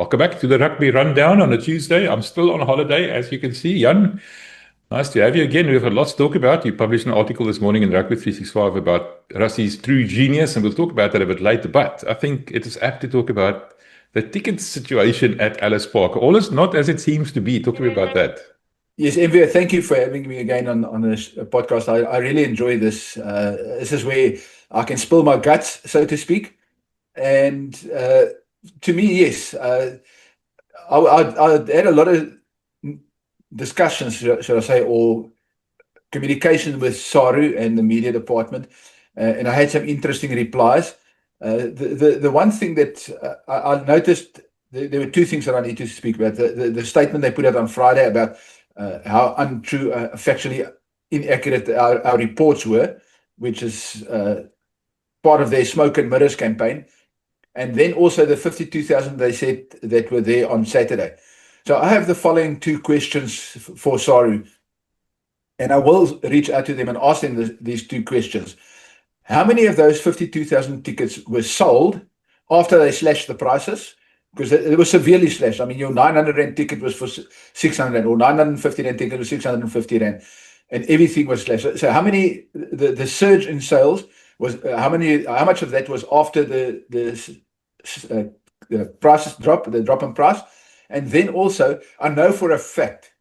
Welcome back to the Rugby Rundown on a Tuesday. I'm still on holiday, as you can see. Jan, nice to have you again. We've got lots to talk about. You published an article this morning in Rugby 365 about Rassie's true genius, and we'll talk about that a bit later. But I think it is apt to talk about the ticket situation at Ellis Park. All is not as it seems to be. Talk to me about that. Yes, MV, thank you for having me again on this podcast. I really enjoy this. This is where I can spill my guts, so to speak. And to me, yes, I had a lot of discussions, should I say, or communication with SARU and the media department, and I had some interesting replies. The one thing that I noticed, there were two things that I need to speak about. The statement they put out on Friday about how untrue, factually inaccurate our reports were, which is part of their smoke and mirrors campaign. And then also the 52,000 they said that were there on Saturday. So I have the following two questions for SARU, and I will reach out to them and ask them these two questions. How many of those 52,000 tickets were sold after they slashed the prices? Because it was severely slashed. I mean, your 900 Rand ticket was for 600 or 950 Rand ticket was 650 Rand, and everything was slashed. So how many, the surge in sales was, how much of that was after the prices drop, the drop in price? And then also, I know for a fact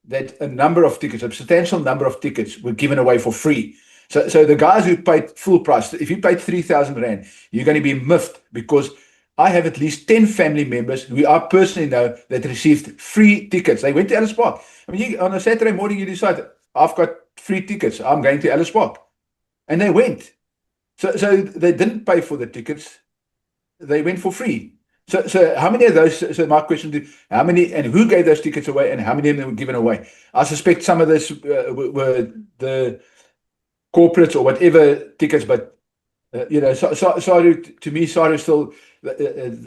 that a number of tickets, a substantial number of tickets were given away for free. So the guys who paid full price, if you paid 3,000 Rand, you're going to be miffed, because I have at least 10 family members who I personally know that received free tickets. They went to Ellis Park. I mean, on a Saturday morning, you decide, I've got free tickets, I'm going to Ellis Park. And they went. So they didn't pay for the tickets, they went for free. So how many of those, so my question to, how many and who gave those tickets away, and how many of them were given away? I suspect some of this were the corporates or whatever tickets, but SARU, to me, SARU still,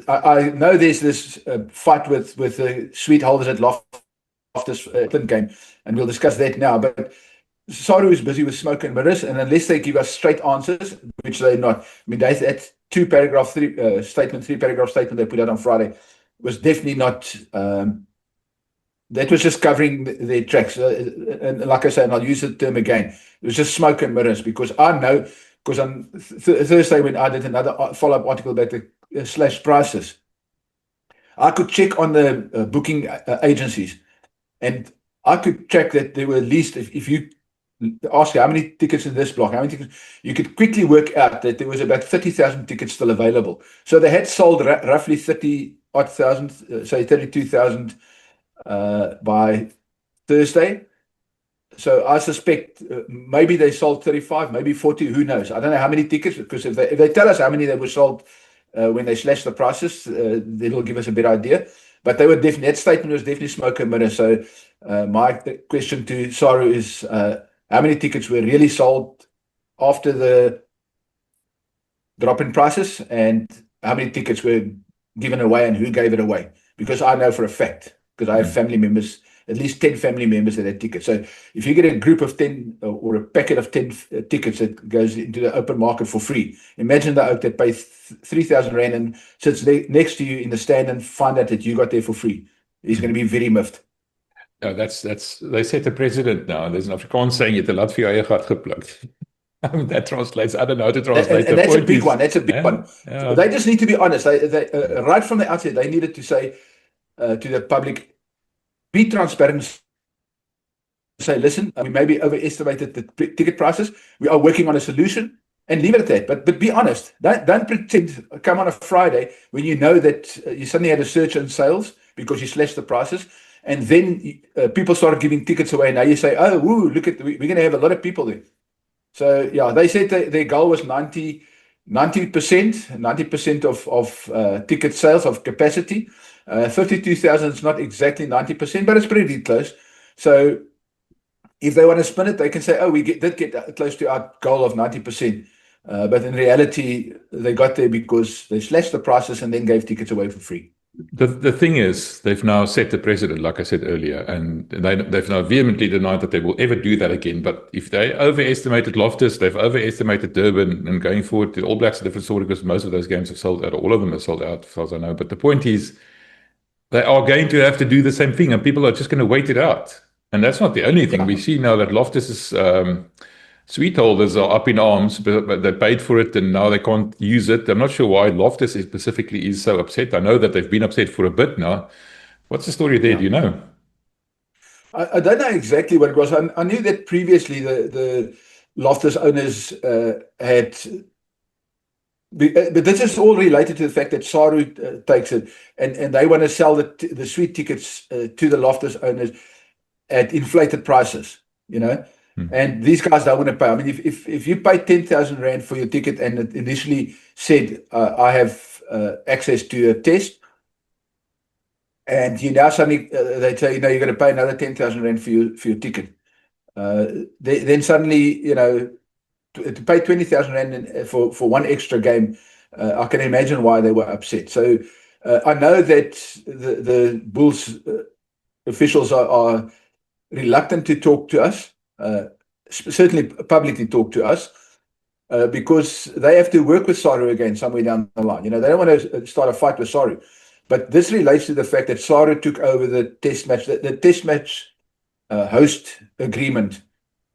I know there's this fight with the suite holders at Loftus game, and we'll discuss that now, but SARU is busy with smoke and mirrors, and unless they give us straight answers, which they're not. I mean, that three paragraph statement they put out on Friday was definitely not, that was just covering their tracks. And like I say, and I'll use the term again, it was just smoke and mirrors, because I know, because on Thursday when I did another follow-up article about the slash prices, I could check on the booking agencies, and I could check that there were at least, if you ask how many tickets in this block, how many tickets, you could quickly work out that there was about 30,000 tickets still available. So they had sold roughly 30,000, say 32,000 by Thursday. So I suspect maybe they sold 35, maybe 40, who knows? I don't know how many tickets, because if they tell us how many they were sold when they slashed the prices, it'll give us a better idea. But they were definitely, that statement was definitely smoke and mirror. So my question to SARU is, how many tickets were really sold after the drop in prices, and how many tickets were given away, and who gave it away? Because I know for a fact, because I have family members, at least 10 family members that had tickets. So if you get a group of 10 or a packet of 10 tickets that goes into the open market for free, imagine the oak that pays 3,000 Rand and sits next to you in the stand and find out that you got there for free. He's going to be very miffed. No, that's they said the president now. There's an Afrikaans saying, jy het 'n lat vir jou eie gat gepluk. That translates, I don't know how to translate. And that's a big one. That's a big one. Yeah. So they just need to be honest. They right from the outset, they needed to say to the public, be transparent. Say, listen, we maybe overestimated the ticket prices. We are working on a solution, and leave it at that. But be honest. Don't pretend, come on a Friday when you know that you suddenly had a surge in sales because you slashed the prices. And then people started giving tickets away. Now you say, oh, woo, look at, we're going to have a lot of people there. So, yeah, they said their goal was 90% of ticket sales, of capacity. 52,000 is not exactly 90%, but it's pretty close. So if they want to spin it, they can say, oh, we did get close to our goal of 90%. But in reality, they got there because they slashed the prices and then gave tickets away for free. The thing is, they've now set the precedent, like I said earlier, and they've now vehemently denied that they will ever do that again. But if they overestimated Loftus, they've overestimated Durban, and going forward, the All Blacks are a different story because most of those games have sold out, all of them have sold out, as far as I know. But the point is, they are going to have to do the same thing, and people are just going to wait it out. And that's not the only thing. Yeah. We see now that Loftus's suite holders are up in arms, but they paid for it and now they can't use it. I'm not sure why Loftus specifically is so upset. I know that they've been upset for a bit now. What's the story there? Yeah. Do you know? I don't know exactly what it was. I knew that previously the Loftus owners had, but this is all related to the fact that Saru takes it, and they want to sell the suite tickets to the Loftus owners at inflated prices, you know. And these guys don't want to pay. I mean, if you pay 10,000 Rand for your ticket and it initially said, I have access to a test, and you now suddenly they tell you, no, you're going to pay another 10,000 Rand for your ticket. Then suddenly, you know, to pay 20,000 Rand for one extra game, I can imagine why they were upset. So I know that the Bulls officials are reluctant to talk to us, certainly publicly talk to us, because they have to work with Saru again somewhere down the line. You know, they don't want to start a fight with Saru. But this relates to the fact that Saru took over the test match. The test match host agreement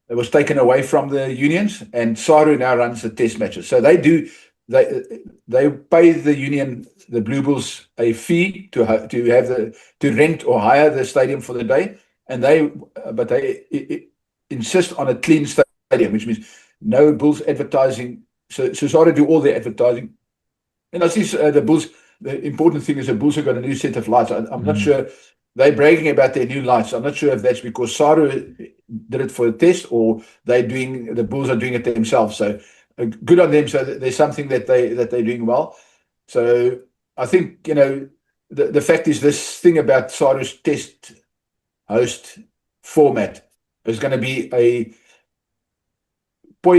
was taken away from the unions, and Saru now runs the test matches. So they pay the union, the Blue Bulls, a fee to rent or hire the stadium for the day, and they insist on a clean stadium, which means no Bulls advertising. So Saru do all the advertising, and I see the Bulls. The important thing is the Bulls have got a new set of lights. I'm not sure they're bragging about their new lights. I'm not sure if that's because Saru did it for a test or the Bulls are doing it themselves. So good on them. So there's something that they're doing well. So I think, you know, the fact is this thing about Saru's test host format is going to be a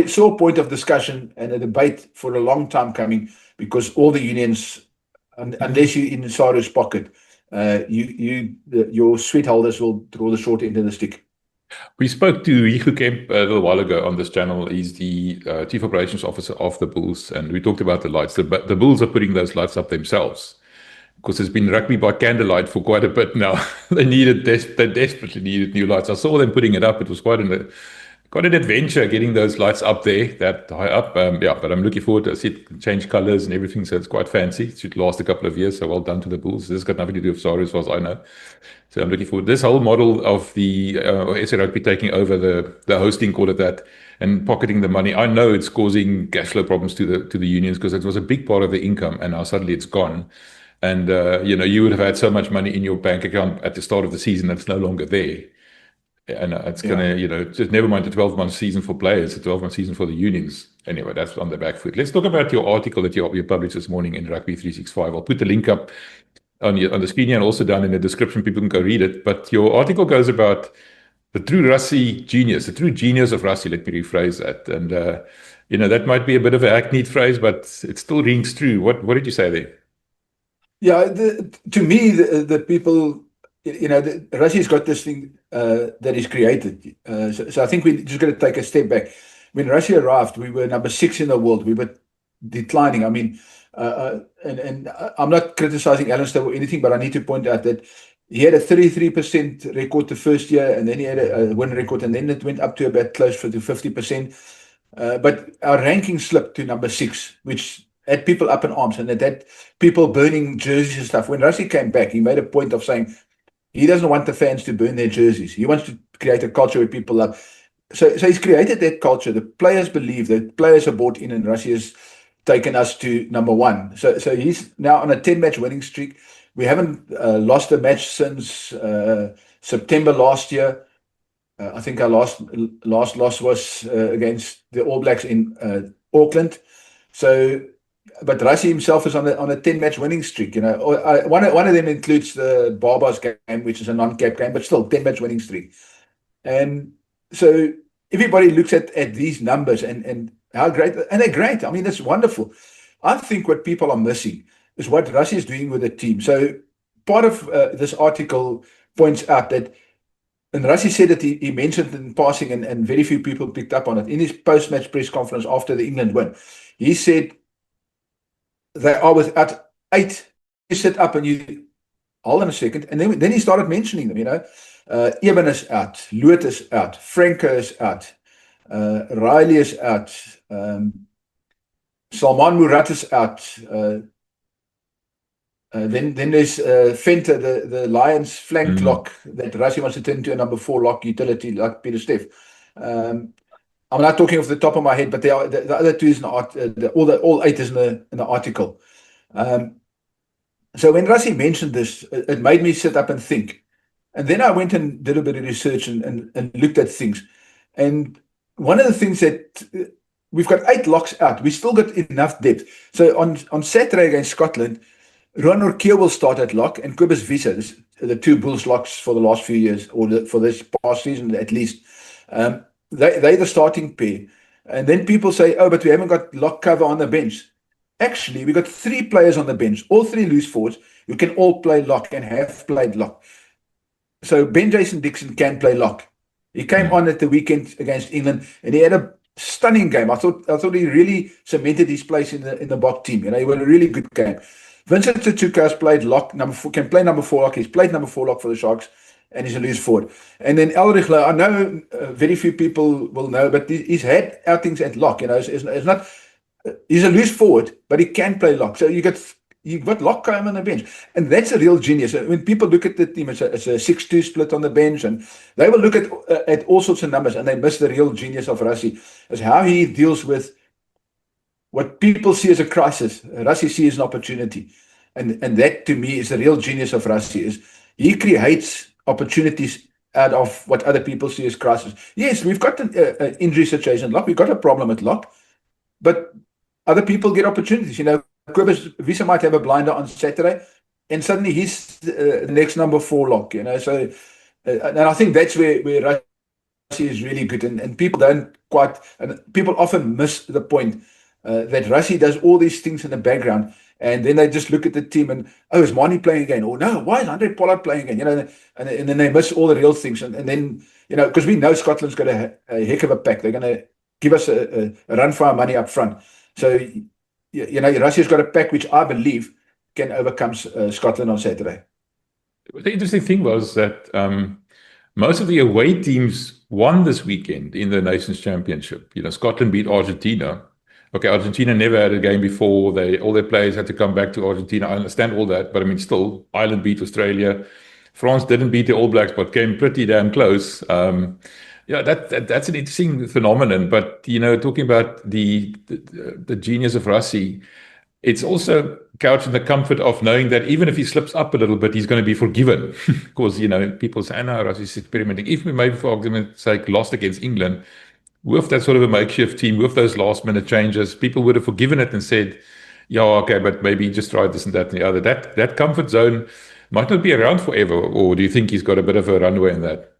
sore point of discussion and a debate for a long time coming, because all the unions, unless you're in Saru's pocket, your suite holders will draw the short end of the stick. We spoke to Hugo Kemp a little while ago on this channel. He's the Chief Operations Officer of the Bulls, and we talked about the lights. The Bulls are putting those lights up themselves because there's been rugby by candlelight for quite a bit now. They desperately needed new lights. I saw them putting it up. It was quite an adventure getting those lights up there, that high up. But I'm looking forward to see it change colors and everything, so it's quite fancy. It should last a couple of years, so well done to the Bulls. This has got nothing to do with Saru as far as I know. So I'm looking forward. This whole model of the SA Rugby taking over the hosting, call it that, and pocketing the money. I know it's causing cash flow problems to the unions, because it was a big part of the income, and now suddenly it's gone. And you know, you would have had so much money in your bank account at the start of the season that's no longer there. And it's going to, you know, just never mind the 12-month season for players, the 12-month season for the unions. Anyway, that's on the back foot. Let's talk about your article that you published this morning in Rugby 365. I'll put the link up on the screen here and also down in the description. People can go read it. But your article goes about the true Rassie genius, the true genius of Rassie. Let me rephrase that. And, you know, that might be a bit of a hackneyed phrase, but it still rings true. What did you say there? Yeah, to me, the people, you know, Rassie's got this thing that he's created. So I think we just got to take a step back. When Rassie arrived, we were number 6 in the world. We were declining. I mean, and I'm not criticizing Alistair or anything, but I need to point out that he had a 33% record the first year, and then he had a win record, and then it went up to about close to 50%. But our ranking slipped to number 6, which had people up in arms, and it had people burning jerseys and stuff. When Rassie came back, he made a point of saying he doesn't want the fans to burn their jerseys. He wants to create a culture where people love. So he's created that culture. The players believe, the players are bought in, and Rassie has taken us to number 1. So he's now on a 10-match winning streak. We haven't lost a match since September last year. I think our last loss was against the All Blacks in Auckland. So, but Rassie himself is on a 10-match winning streak. You know, one of them includes the Barbars game, which is a non-cap game, but still 10-match winning streak. And so everybody looks at these numbers and how great, and they're great. I mean, it's wonderful. I think what people are missing is what Rassie is doing with the team. So part of this article points out that, and Rassie said that he mentioned in passing, and very few people picked up on it, in his post-match press conference after the England win. He said they are without 8. You sit up and hold on a second. And then he started mentioning them, Eben is out, Loot is out, Franco is out, Riley is out, Salman Murat is out, then there's Venter, the Lions flank lock that Rassie wants to turn into a number 4 lock utility like Peter Steff. I'm not talking off the top of my head, but the other 2 is in all 8 is in the article. So when Rassie mentioned this, it made me sit up and think. And then I went and did a bit of research and looked at things. And one of the things that we've got 8 locks out. We still got enough depth. So on Saturday against Scotland, Rowan Orkeel will start at lock, and Cobus Wiese, the 2 Bulls locks for the last few years, or for this past season at least. They're the starting pair. And then people say, oh, but we haven't got lock cover on the bench. Actually, we got 3 players on the bench, all 3 loose forwards, who can all play lock and have played lock. So Ben Jason Dixon can play lock. He came on at the weekend against England, and he had a stunning game. I thought he really cemented his place in the Bok team. He had a really good game. Vincent Tutuka has played lock, can play number 4 lock. He's played number 4 lock for the Sharks, and he's a loose forward. And then Elrich, I know very few people will know, but he's had outings at lock. It's not. He's a loose forward, but he can play lock. So you've got lock on the bench, and that's a real genius. When people look at the team, it's a 6-2 split on the bench, and they will look at all sorts of numbers, and they miss the real genius of Rassie, is how he deals with what people see as a crisis. Rassie sees as an opportunity, and that to me is the real genius of Rassie. Is he creates opportunities out of what other people see as crisis. Yes, we've got an injury situation at lock. We've got a problem at lock, but other people get opportunities. Cobus Wiese might have a blinder on Saturday, and suddenly he's the next number 4 lock. So and I think that's where Rassie is really good, and people don't quite, and people often miss the point that Rassie does all these things in the background, and then they just look at the team and, oh, is Manie playing again? Or no, why is Andre Pollard playing again? And then they miss all the real things, and then because we know Scotland's got a heck of a pack. They're going to give us a run for our money up front. So, Russia's got a pack which I believe can overcome Scotland on Saturday. The interesting thing was that most of the away teams won this weekend in the Nations Championship. Scotland beat Argentina. Okay, Argentina never had a game before. All their players had to come back to Argentina. I understand all that, but I mean, still, Ireland beat Australia. France didn't beat the All Blacks, but came pretty damn close. That's an interesting phenomenon. But talking about the genius of Rassie, it's also couched in the comfort of knowing that even if he slips up a little bit, he's going to be forgiven. Because people say, "No, Rassie's experimenting." If we maybe, for argument's sake, lost against England with that sort of a makeshift team, with those last-minute changes, people would have forgiven it and said, "Yeah, okay, but maybe just try this and that and the other." That comfort zone might not be around forever. Or do you think he's got a bit of a runway in that?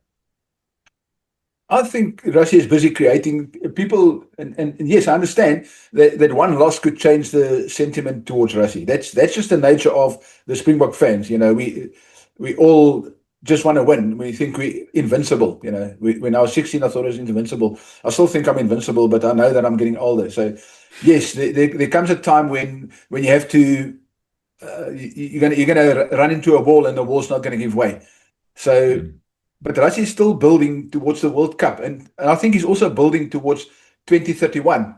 I think Russia is busy creating people, and yes, I understand that one loss could change the sentiment towards Russia. That's just the nature of the Springbok fans. We all just want to win. We think we're invincible. When I was 16, I thought I was invincible. I still think I'm invincible, but I know that I'm getting older. So yes, there comes a time when you have to. You're gonna run into a wall, and the wall's not going to give way. So. But Rassie is still building towards the World Cup. And I think he's also building towards 2031.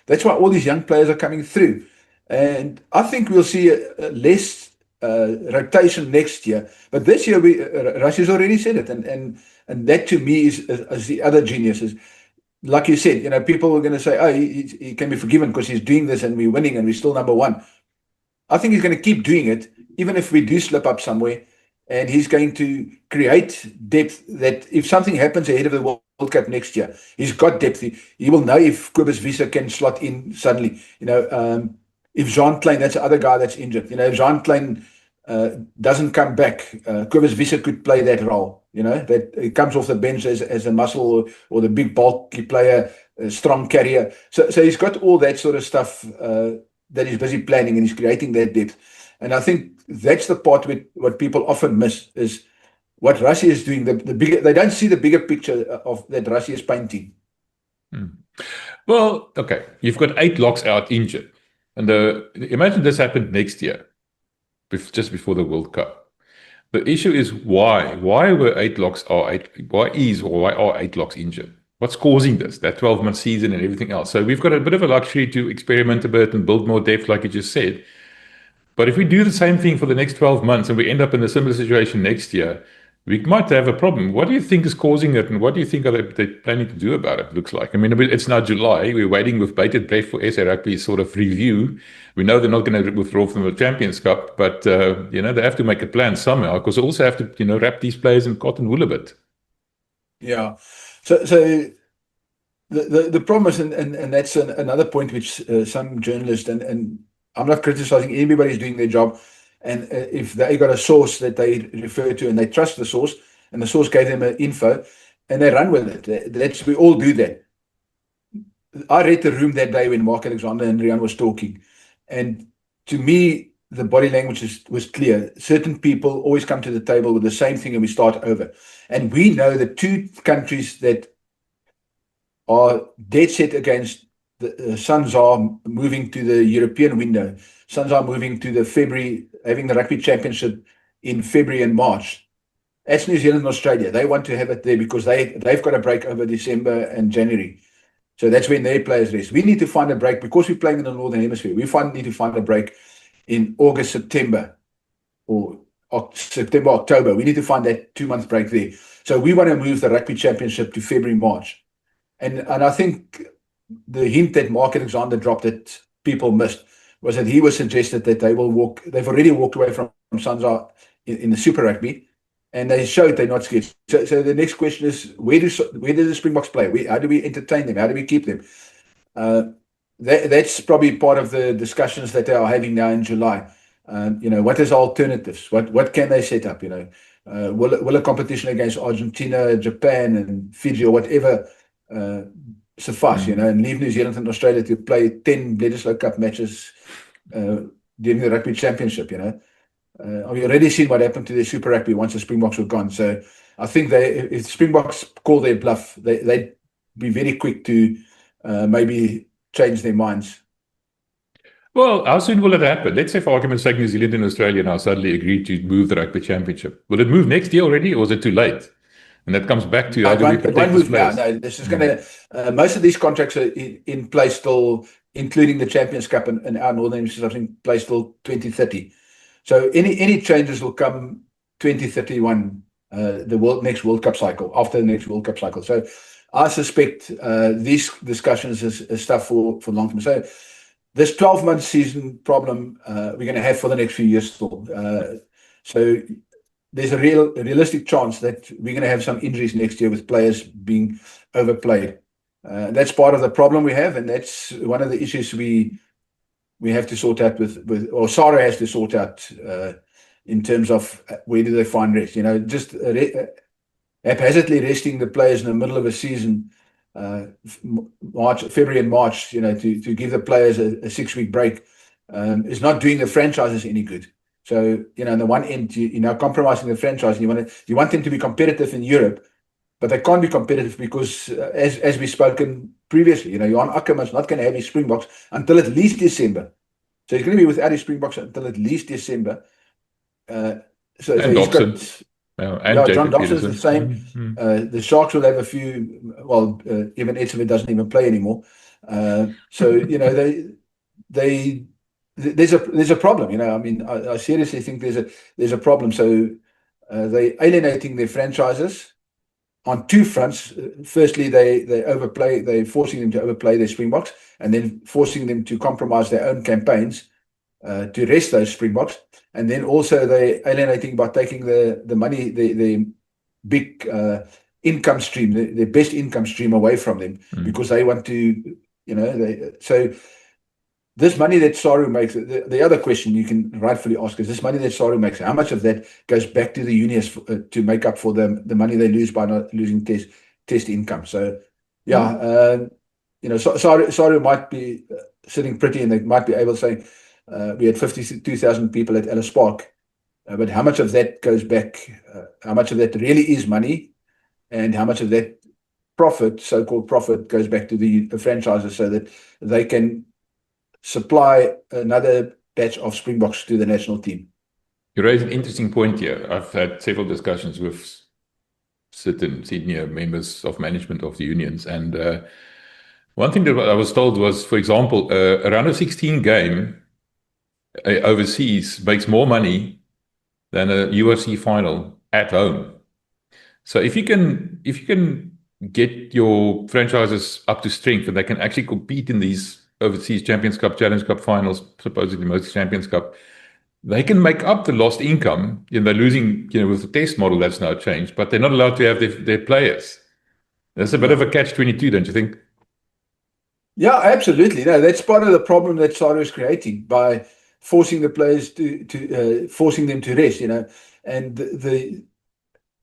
That's why all these young players are coming through. And I think we'll see a less rotation next year. But this year, Rassie's already said it. And that to me is the other geniuses. Like you said, people are going to say, oh, he can be forgiven because he's doing this and we're winning and we're still number 1. I think he's going to keep doing it, even if we do slip up somewhere. And he's going to create depth that if something happens ahead of the World Cup next year, he's got depth. He will know if Cobus Wiese can slot in suddenly. If Jean Klein, that's the other guy that's injured. If Jean Klein doesn't come back, Cobus Wiese could play that role. That he comes off the bench as a muscle or the big bulky player, a strong carrier. So he's got all that sort of stuff that he's busy planning, and he's creating that depth. And I think that's the part with what people often miss is what Rassie is doing. The bigger, they don't see the bigger picture of that Rassie is painting. Well, okay, you've got 8 locks out injured, and imagine this happened next year, just before the World Cup. The issue is why? Why are 8 locks injured? What's causing this? That 12-month season and everything else. So we've got a bit of a luxury to experiment a bit and build more depth, like you just said. But if we do the same thing for the next 12 months and we end up in a similar situation next year, we might have a problem. What do you think is causing it, and what do you think are they planning to do about it? Looks like. I mean, it's now July. We're waiting with bated breath for SA Rugby's sort of review. We know they're not going to withdraw from the Champions Cup, but they have to make a plan somehow, because they also have to wrap these players in cotton wool a bit. Yeah. So the problem is, and that's another point which some journalists, and I'm not criticizing, everybody's doing their job. And if they got a source that they refer to and they trust the source, and the source gave them an info, and they run with it. We all do that. I read the room that day when Mark Alexander and Riaan was talking. And to me, the body language was clear. Certain people always come to the table with the same thing and we start over. And we know the two countries that are dead set against the Suns are moving to the European window. Suns are moving to the February, having the Rugby Championship in February and March. That's New Zealand and Australia. They want to have it there because they've got a break over December and January. So that's when their players rest. We need to find a break because we're playing in the Northern Hemisphere. We need to find a break in August, September, or September, October. We need to find that 2-month break there. So we want to move the Rugby Championship to February, March. And I think the hint that Mark Alexander dropped that people missed was that he was suggested that they've already walked away from Sansa in the Super Rugby, and they showed they're not scared. So the next question is, where do the Springboks play? How do we entertain them? How do we keep them? That's probably part of the discussions that they are having now in July. What is alternatives? What can they set up? Will a competition against Argentina, Japan, and Fiji or whatever suffice? And leave New Zealand and Australia to play 10 Bledisloe Cup matches during the Rugby Championship? I've already seen what happened to the Super Rugby once the Springboks were gone. So I think if the Springboks call their bluff, they'd be very quick to maybe change their minds. Well, how soon will it happen? Let's say, for argument's sake, New Zealand and Australia now suddenly agree to move the Rugby Championship. Will it move next year already, or is it too late? And that comes back to how do we protect this players? No, this is going to. Most of these contracts are in place still, including the Champions Cup and our Northern Hemisphere, I think, place till 2030. So any changes will come 2031, the next World Cup cycle, after the next World Cup cycle. So I suspect these discussions is stuff for long term. So this 12-month season problem we're going to have for the next few years still. So there's a realistic chance that we're going to have some injuries next year with players being overplayed. That's part of the problem we have, and that's one of the issues we have to sort out or SARA has to sort out in terms of where do they find rest. Just haphazardly resting the players in the middle of a season, February and March, to give the players a 6-week break is not doing the franchises any good. So, on the one end, you're now compromising the franchise. You want them to be competitive in Europe, but they can't be competitive because, as we've spoken previously, Johan Ackermann's not going to have his Springboks until at least December. So he's going to be without his Springboks until at least December. So he's got... John Dobson's the same. Mm-hmm. The Sharks will have a few. Well, even Etzebeth doesn't even play anymore. So there's a problem. I seriously think there's a problem. So they're alienating their franchises on two fronts. Firstly, they overplay. They're forcing them to overplay their Springboks, and then forcing them to compromise their own campaigns to rest those Springboks. And then also they're alienating by taking the money, the big income stream, the best income stream away from them, because they want to, so this money that SARU makes, the other question you can rightfully ask is, this money that SARU makes, how much of that goes back to the unions to make up for the money they lose by not losing test income? So, SARU might be sitting pretty, and they might be able to say, we had 52,000 people at Ellis Park, but how much of that goes back? How much of that really is money, and how much of that profit, so-called profit, goes back to the franchises so that they can supply another batch of Springboks to the national team? You raise an interesting point here. I've had several discussions with certain senior members of management of the unions, and one thing that I was told was, for example, a round of 16 game overseas makes more money than a UFC final at home. So if you can get your franchises up to strength and they can actually compete in these overseas Champions Cup, Challenge Cup finals, supposedly most Champions Cup, they can make up the lost income. They're losing, with the test model that's now changed, but they're not allowed to have their players. That's a bit of a catch-22, don't you think? Yeah, absolutely. No, that's part of the problem that SARU is creating by forcing the players to forcing them to rest. And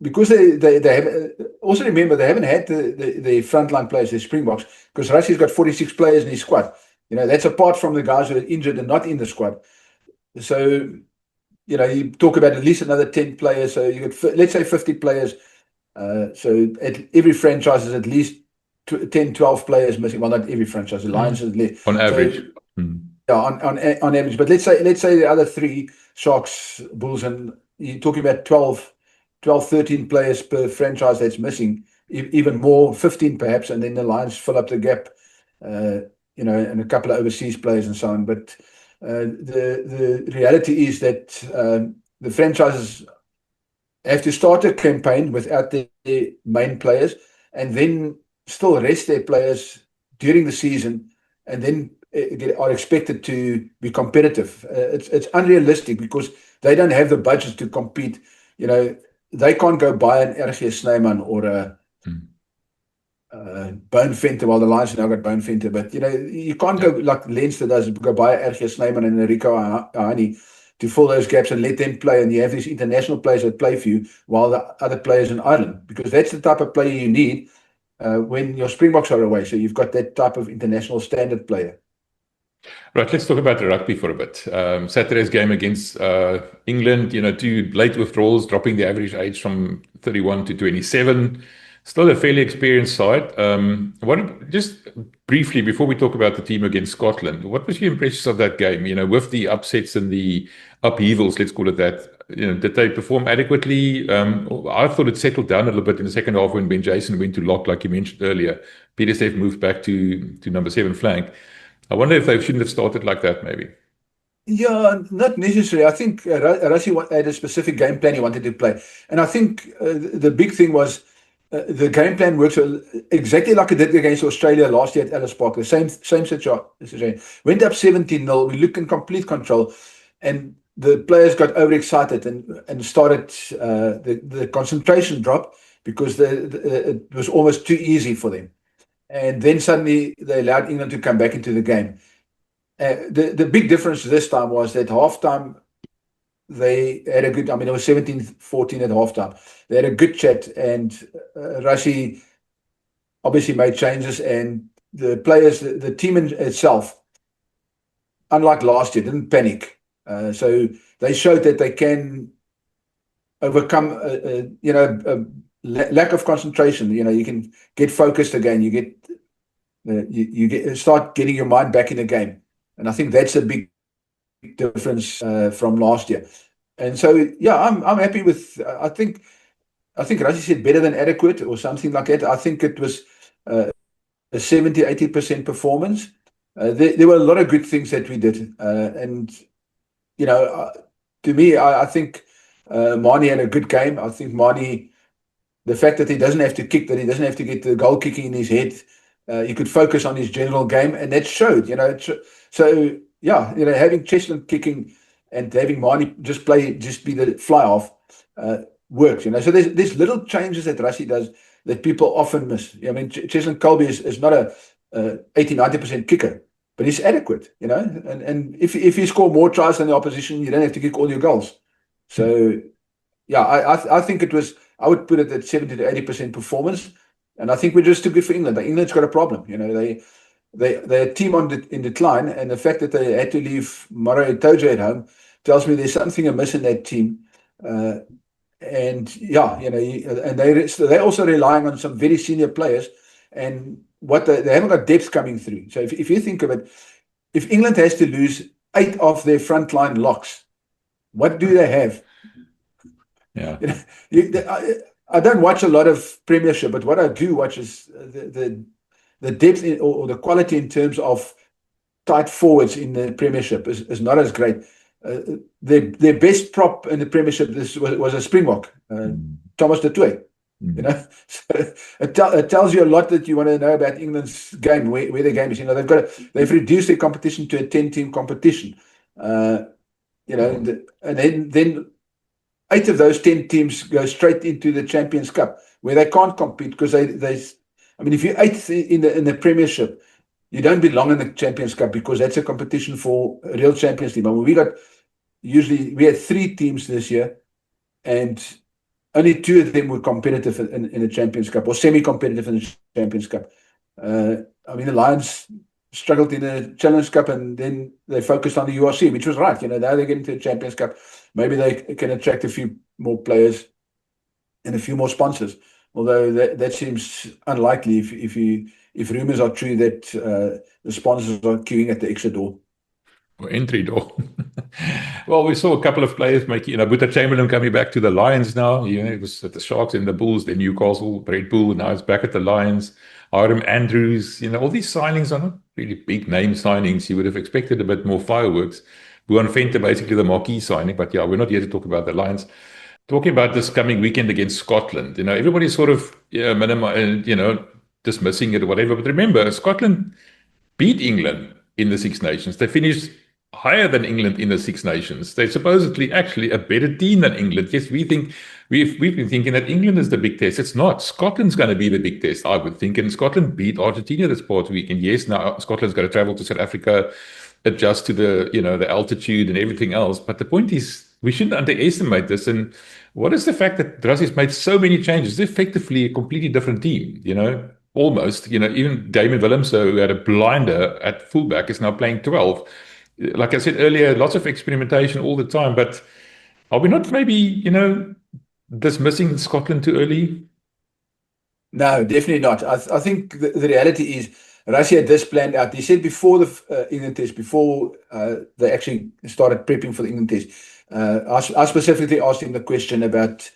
because they have also remember they haven't had the frontline players, the Springboks, because Russia's got 46 players in his squad. That's apart from the guys who are injured and not in the squad. So, you talk about at least another 10 players. So you got, let's say 50 players. So every franchise is at least 10, 12 players missing. Well, not every franchise. The Lions is less. On average. So, yeah, on average. But let's say the other three, Sharks, Bulls, and you're talking about 12, 13 players per franchise that's missing. Even more, 15 perhaps, and then the Lions fill up the gap, and a couple of overseas players and so on. But the reality is that the franchises have to start a campaign without their main players and then still rest their players during the season and then are expected to be competitive. It's unrealistic because they don't have the budget to compete. They can't go buy an RG Snyman or a Bone Venter. Well, the Lions now got Bone Venter, but you can't go like Leinster does, go buy RG Snyman and Rico Ahani to fill those gaps and let them play, and you have these international players that play for you while the other players in Ireland, because that's the type of player you need when your Springboks are away. So you've got that type of international standard player. Right, let's talk about the rugby for a bit. Saturday's game against England, 2 late withdrawals, dropping the average age from 31 to 27. Still a fairly experienced side. Just briefly, before we talk about the team against Scotland, what was your impressions of that game? With the upsets and the upheavals, let's call it that, did they perform adequately? I thought it settled down a little bit in the second half when Ben Jason went to lock, like you mentioned earlier. Pieterse moved back to number 7 flank. I wonder if they shouldn't have started like that, maybe. Yeah, not necessarily. I think Rassie had a specific game plan he wanted to play. And I think the big thing was the game plan works exactly like it did against Australia last year at Ellis Park. The same situation. Went up 17-0. We looked in complete control. And the players got overexcited and started the concentration drop because it was almost too easy for them. And then suddenly they allowed England to come back into the game. The big difference this time was that halftime, they had a good, it was 17-14 at halftime. They had a good chat, and Rassie obviously made changes, and the players, the team itself, unlike last year, didn't panic. So they showed that they can overcome, a lack of concentration. You can get focused again. You start getting your mind back in the game, and I think that's a big difference from last year. And so, yeah, I'm happy with. I think Rassie said better than adequate or something like that. I think it was a 70-80% performance. There were a lot of good things that we did, and to me, I think Manie had a good game. I think Manie, the fact that he doesn't have to kick, that he doesn't have to get the goal kicking in his head, he could focus on his general game, and that showed. So yeah, having Cheslin kicking and having Manie just be the fly off works. So there's little changes that Rassie does that people often miss. Cheslin Kolbe is not a 80-90% kicker, but he's adequate. And if you score more tries than the opposition, you don't have to kick all your goals. So yeah, I think it was. I would put it at 70-80% performance, and I think we're just too good for England. England's got a problem. They're a team in decline, and the fact that they had to leave Murray Itoje at home tells me there's something amiss in that team. And yeah, and they're also relying on some very senior players, and they haven't got depth coming through. So if you think of it, if England has to lose 8 of their frontline locks, What do they have? Yeah. You know, I don't watch a lot of Premiership, but what I do watch is the depth or the quality in terms of tight forwards in the Premiership is not as great. Their best prop in the Premiership was a Springbok, Thomas du Toit. You know, so it tells you a lot that you want to know about England's game, where their game is. You know, they've reduced their competition to a 10-team competition. You know, and then 8 of those 10 teams go straight into the Champions Cup, where they can't compete because they I mean, if you're 8th in the Premiership, you don't belong in the Champions Cup because that's a competition for a real Champions team. I mean, we had 3 teams this year, and only 2 of them were competitive in the Champions Cup or semi-competitive in the Champions Cup. I mean, the Lions struggled in the Challenge Cup, and then they focused on the URC, which was right. You know, now they're getting to the Champions Cup. Maybe they can attract a few more players and a few more sponsors. Although that seems unlikely if rumors are true that the sponsors are queuing at the exit door. Or entry door. Well, we saw a couple of players making, Boeta Chamberlain coming back to the Lions now. You know, it was at the Sharks and the Bulls, then Newcastle, Red Bull, now it's back at the Lions. Hiram Andrews, all these signings are not really big name signings. You would have expected a bit more fireworks. Buan Venter, basically the marquee signing, but yeah, we're not here to talk about the Lions. Talking about this coming weekend against Scotland, everybody's sort of dismissing it or whatever. But remember, Scotland beat England in the Six Nations. They finished higher than England in the Six Nations. They're supposedly actually a better team than England. Yes, we've been thinking that England is the big test. It's not. Scotland's going to be the big test, I would think. And Scotland beat Argentina this past weekend. Yes, now Scotland's got to travel to South Africa, adjust to the altitude and everything else. But the point is, we shouldn't underestimate this. And what is the fact that Rassie's made so many changes? It's effectively a completely different team, almost. Even Damon Willemse, who had a blinder at fullback, is now playing 12. Like I said earlier, lots of experimentation all the time. But are we not maybe, dismissing Scotland too early? No, definitely not. I think the reality is Rassie had this planned out. He said before the England test, before they actually started prepping for the England test, I specifically asked him the question about,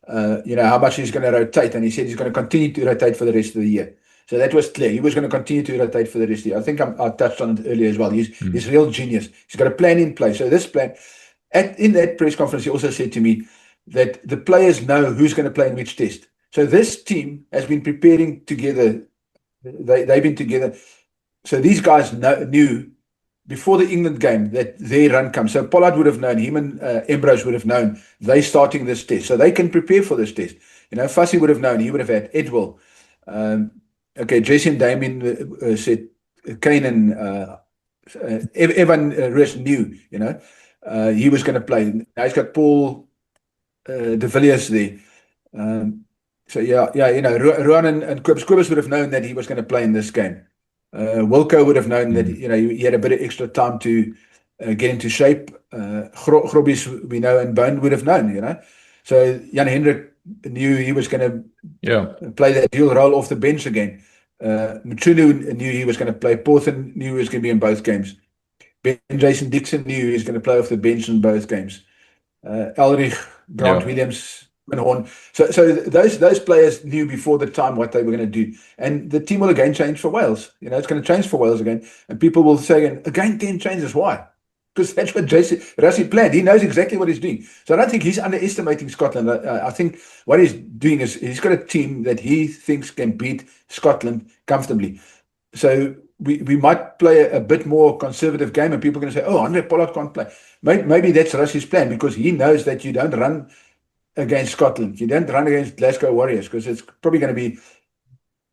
how much he's going to rotate. And he said he's going to continue to rotate for the rest of the year. So that was clear. He was going to continue to rotate for the rest of the year. I think I touched on it earlier as well. He's real genius. He's got a plan in place. So this plan, in that press conference, he also said to me that the players know who's going to play in which test. So this team has been preparing together. They've been together. So these guys knew before the England game that their run comes. So Pollard would have known, him and Ambrose would have known they're starting this test. So they can prepare for this test. Fassie would have known. He would have had Edwill. Jesse and Damien said Kane and Evan Roos knew, he was going to play. Now he's got Paul de Villiers there. Ruan and Quibus would have known that he was going to play in this game. Wilco would have known that, he had a bit of extra time to get into shape. Grobbies, we know, and Bone would have known, So Jan Hendrik knew he was going to play that dual role off the bench again. Mchunu knew he was going to play. Porthen knew he was going to be in both games. Ben Jason Dixon knew he was going to play off the bench in both games. Elrich, Grant Williams, Horn. So those players knew before the time what they were going to do. And the team will again change for Wales. It's going to change for Wales again. And people will say again 10 changes. Why? Because that's what Rassie planned. He knows exactly what he's doing. So I don't think he's underestimating Scotland. I think what he's doing is he's got a team that he thinks can beat Scotland comfortably. So we might play a bit more conservative game, and people are going to say, Andre Pollard can't play. Maybe that's Rassie's plan, because he knows that you don't run against Scotland. You don't run against Glasgow Warriors, because it's probably going to be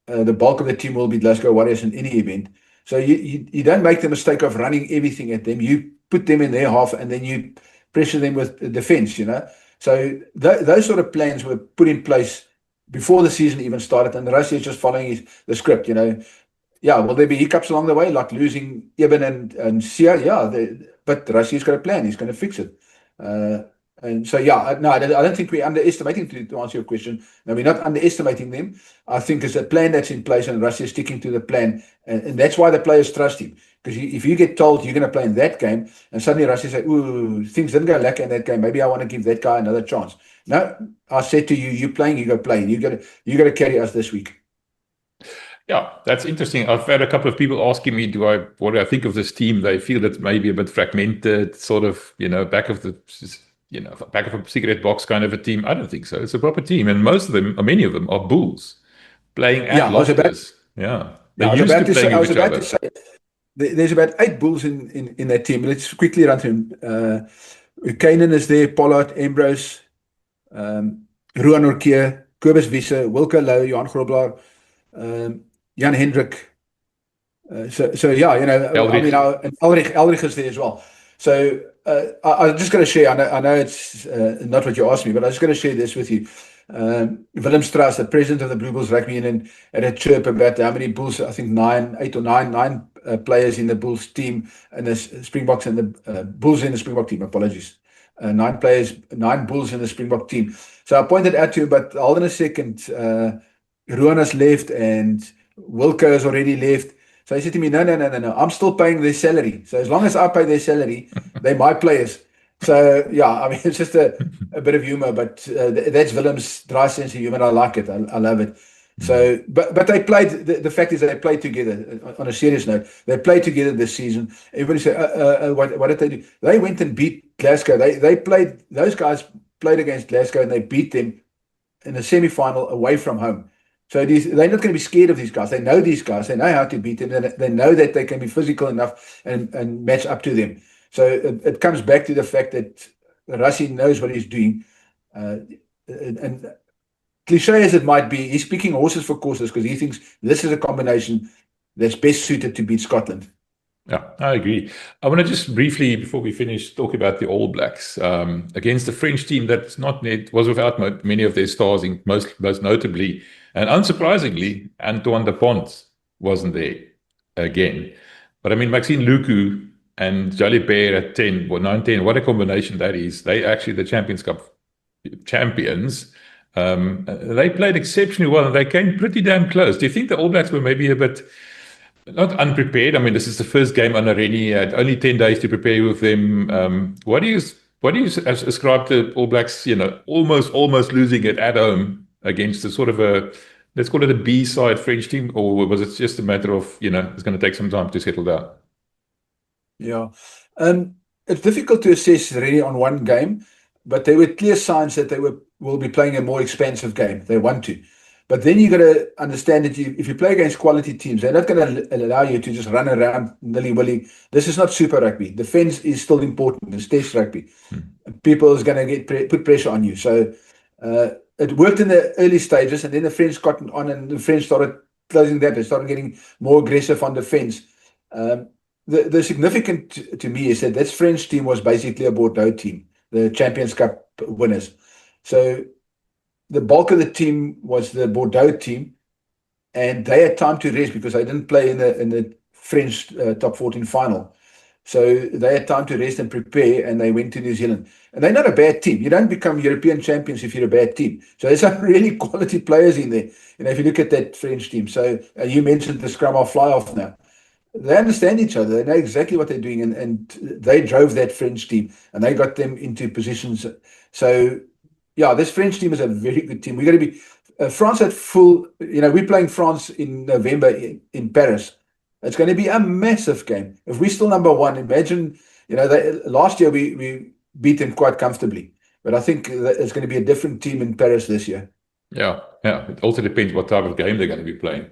the bulk of the team will be Glasgow Warriors in any event. So you don't make the mistake of running everything at them. You put them in their half, and then you pressure them with the defense, So those sort of plans were put in place before the season even started, and Rassie is just following the script, Yeah, will there be hiccups along the way, like losing Eben and Sia? Yeah, but Rassie's got a plan. He's going to fix it. And so, yeah, no, I don't think we're underestimating, to answer your question. No, we're not underestimating them. I think it's a plan that's in place and Russia is sticking to the plan. And that's why the players trust him. Because if you get told you're going to play in that game and suddenly Russia say, ooh, things didn't go lucky in that game. Maybe I want to give that guy another chance. No, I said to you, you're playing, you go play. You got to carry us this week. Yeah, that's interesting. I've had a couple of people asking me, what do I think of this team? They feel that maybe a bit fragmented, sort of, back of a cigarette box kind of a team. I don't think so. It's a proper team, and most of them, or many of them, are Bulls playing at Loftus. Yeah, I was about to say, there's about 8 Bulls in that team. Let's quickly run through them. Kanan is there, Pollard, Ambrose, Ruan Orkeer, Kobus Wiese, Wilco Louw, Johan Grobler, Jan Hendrik. So yeah, Elrich. And Elrich is there as well. So I'm just going to share. I know it's not what you asked me, but I'm just going to share this with you. Willem Strauss, the president of the Blue Bulls Rugby Union, had a chirp about how many Bulls. I think 9 players in the Bulls team, and the Springboks and the Bulls in the Springbok team. Apologies. 9 players, 9 Bulls in the Springbok team. So I pointed out to him, but hold on a second. Ruan has left and Wilco has already left. So he said to me, no. I'm still paying their salary. So as long as I pay their salary, they're my players. So yeah, I mean, it's just a bit of humor, but that's Willem's dry sense of humor. I like it. I love it. So, but they played. The fact is, they played together. On a serious note, they played together this season. Everybody said, "What did they do?" They went and beat Glasgow. They played. Those guys played against Glasgow and they beat them in a semi-final away from home. So they're not going to be scared of these guys. They know these guys. They know how to beat them. They know that they can be physical enough and match up to them. So it comes back to the fact that Rassie knows what he's doing. And cliche as it might be, he's picking horses for courses because he thinks this is a combination that's best suited to beat Scotland. Yeah, I agree. I want to just briefly, before we finish, talk about the All Blacks against the French team that was without many of their stars, most notably and unsurprisingly, Antoine Dupont wasn't there again. But I mean, Maxime Luku and Jalibert at 10, or 9-10, what a combination that is. They actually the Champions Cup champions. They played exceptionally well and they came pretty damn close. Do you think the All Blacks were maybe a bit not unprepared? I mean, this is the first game under Rennie. Had only 10 days to prepare with them. What do you ascribe to All Blacks? Almost losing it at home against a sort of let's call it a B-side French team, or was it just a matter of it's going to take some time to settle down? Yeah, it's difficult to assess really on one game, but there were clear signs that they will be playing a more expansive game. They want to. But then you got to understand that if you play against quality teams, they're not going to allow you to just run around nilly-willy. This is not Super Rugby. Defense is still important. It's Test rugby. People is going to put pressure on you. So it worked in the early stages, and then the French got on, and the French started closing that. They started getting more aggressive on defense. The significant to me is that this French team was basically a Bordeaux team, the Champions Cup winners. So the bulk of the team was the Bordeaux team, and they had time to rest because they didn't play in the French top 14 final. So they had time to rest and prepare, and they went to New Zealand. And they're not a bad team. You don't become European champions if you're a bad team. So there's some really quality players in there. If you look at that French team. So you mentioned the scrum off, fly off now. They understand each other. They know exactly what they're doing, and they drove that French team, and they got them into positions. So, yeah, this French team is a very good team. We're going to be France at full. We're playing France in November in Paris. It's going to be a massive game. If we're still number one, imagine. Last year we beat them quite comfortably, but I think that it's going to be a different team in Paris this year. Yeah. It also depends what type of game they're going to be playing.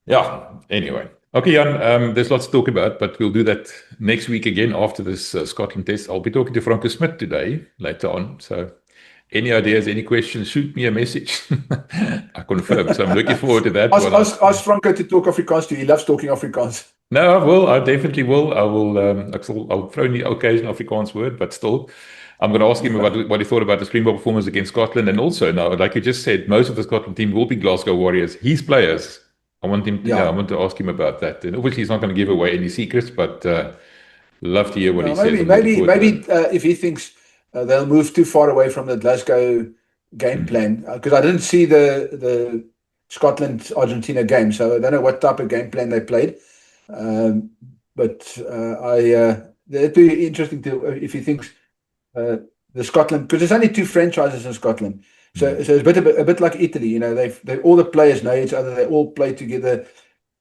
Yeah. Anyway. Okay, Jan, there's lots to talk about, but we'll do that next week again after this Scotland test. I'll be talking to Franco Smit today, later on. So any ideas, any questions, shoot me a message. I confirm. So I'm looking forward to that. Ask Franco to talk Afrikaans to you. He loves talking Afrikaans. No, I will. I definitely will. I'll throw in the occasional Afrikaans word, but still, I'm going to ask him about what he thought about the Springbok performance against Scotland. And also, now, like you just said, most of the Scotland team will be Glasgow Warriors. His players. I want to ask him about that. And obviously, he's not going to give away any secrets, but love to hear what he says. Maybe if he thinks they'll move too far away from the Glasgow game plan, because I didn't see the Scotland Argentina game, so I don't know what type of game plan they played. But it'd be interesting to if he thinks the Scotland, because there's only two franchises in Scotland, so it's a bit like Italy. You know, they all the players know each other. They all play together,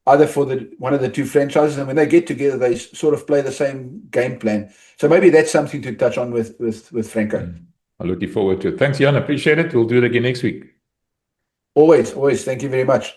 either for one of the two franchises, and when they get together, they sort of play the same game plan. So maybe that's something to touch on with Franco. I'm looking forward to it. Thanks, Jan. Appreciate it. We'll do it again next week. Always. Thank you very much.